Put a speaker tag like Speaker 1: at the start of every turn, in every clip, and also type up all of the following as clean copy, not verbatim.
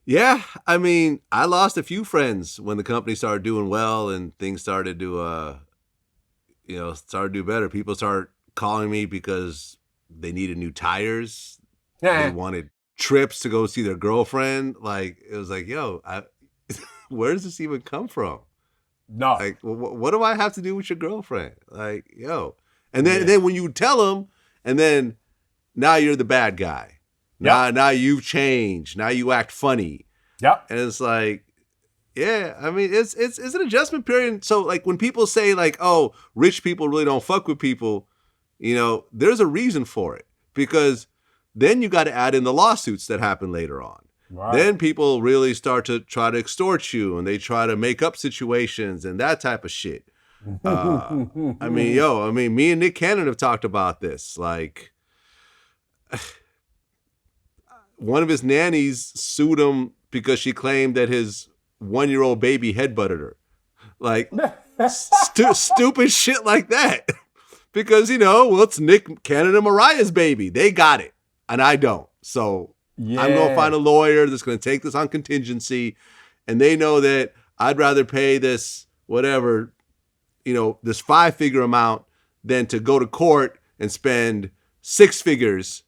Speaker 1: Yeah, I mean, I lost a few friends when the company started doing well and things started to, started to do better. People started calling me because they needed new tires. They
Speaker 2: Yeah.
Speaker 1: wanted trips to go see their girlfriend. Like, it was like, yo, where does this even come from?
Speaker 2: No.
Speaker 1: Like, what do I have to do with your girlfriend? Like, yo. And then,
Speaker 2: Yeah.
Speaker 1: then when you tell them, and then now you're the bad guy.
Speaker 2: Yep.
Speaker 1: Now you've changed. Now you act funny.
Speaker 2: Yep.
Speaker 1: And it's like, yeah, I mean, it's an adjustment period. So like when people say like, oh, rich people really don't fuck with people, there's a reason for it. Because then you got to add in the lawsuits that happen later on.
Speaker 2: Right.
Speaker 1: Then people really start to try to extort you and they try to make up situations and that type of shit. Me and Nick Cannon have talked about this. Like, one of his nannies sued him because she claimed that his 1-year-old baby headbutted her. Like, stupid shit like that. Because, it's Nick Cannon and Mariah's baby. They got it. And I don't. So I'm going to find a lawyer that's going to take this on contingency. And they know that I'd rather pay this, whatever, this 5-figure amount than to go to court and spend 6 figures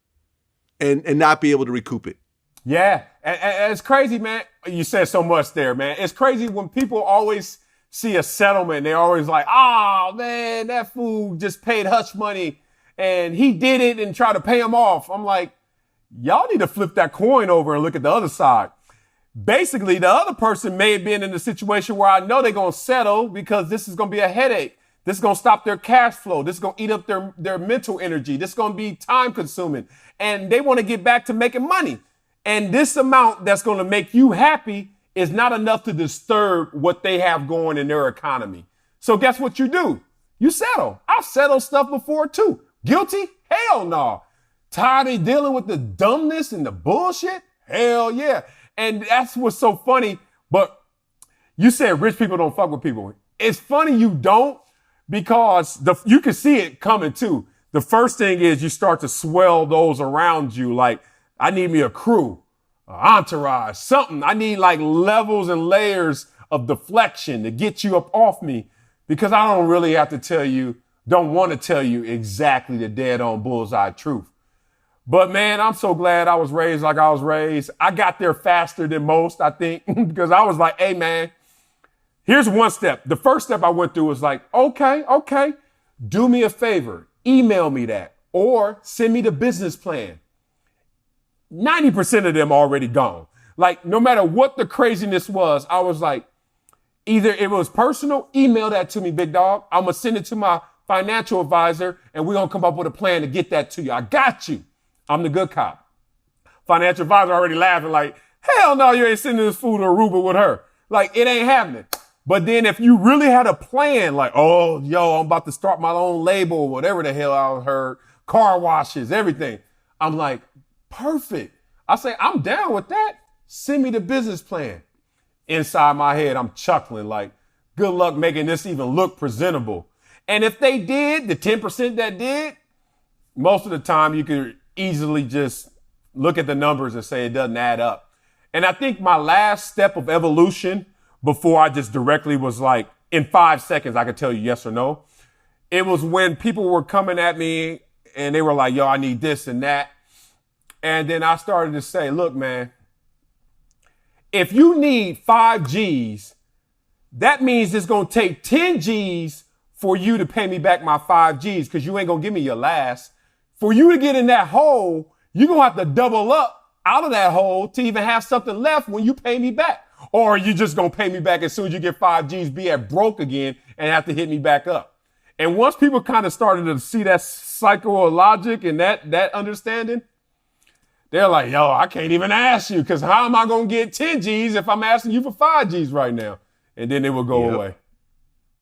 Speaker 1: and not be able to recoup it.
Speaker 2: Yeah. And it's crazy, man. You said so much there, man. It's crazy when people always see a settlement. They're always like, oh, man, that fool just paid hush money and he did it and tried to pay him off. I'm like, y'all need to flip that coin over and look at the other side. Basically, the other person may have been in a situation where I know they're going to settle because this is going to be a headache. This is going to stop their cash flow. This is going to eat up their mental energy. This is going to be time consuming. And they want to get back to making money. And this amount that's going to make you happy is not enough to disturb what they have going in their economy. So guess what you do? You settle. I've settled stuff before too. Guilty? Hell no. Tired of dealing with the dumbness and the bullshit? Hell yeah. And that's what's so funny. But you said rich people don't fuck with people. It's funny you don't because you can see it coming too. The first thing is you start to swell those around you. Like, I need me a crew, an entourage, something. I need like levels and layers of deflection to get you up off me because I don't really have to don't want to tell you exactly the dead on bullseye truth. But man, I'm so glad I was raised like I was raised. I got there faster than most, I think, because I was like, hey man, here's one step. The first step I went through was like, okay, do me a favor, email me that or send me the business plan. 90% of them already gone. Like, no matter what the craziness was, I was like, either it was personal, email that to me, big dog. I'm going to send it to my financial advisor and we're going to come up with a plan to get that to you. I got you. I'm the good cop. Financial advisor already laughing like, hell no, you ain't sending this fool to Aruba with her. Like, it ain't happening. But then if you really had a plan, like, oh, yo, I'm about to start my own label, whatever the hell I heard, car washes, everything. I'm like, perfect. I say, I'm down with that. Send me the business plan. Inside my head, I'm chuckling like, good luck making this even look presentable. And if they did, the 10% that did, most of the time you could easily just look at the numbers and say it doesn't add up. And I think my last step of evolution before I just directly was like, in 5 seconds, I could tell you yes or no. It was when people were coming at me and they were like, yo, I need this and that. And then I started to say, look, man, if you need 5 G's, that means it's going to take 10 G's for you to pay me back my 5 G's because you ain't going to give me your last. For you to get in that hole, you're going to have to double up out of that hole to even have something left when you pay me back. Or you just going to pay me back as soon as you get 5 G's, be at broke again and have to hit me back up. And once people kind of started to see that cycle of logic and that understanding, they're like, yo, I can't even ask you because how am I going to get 10 G's if I'm asking you for 5 G's right now? And then it will go away.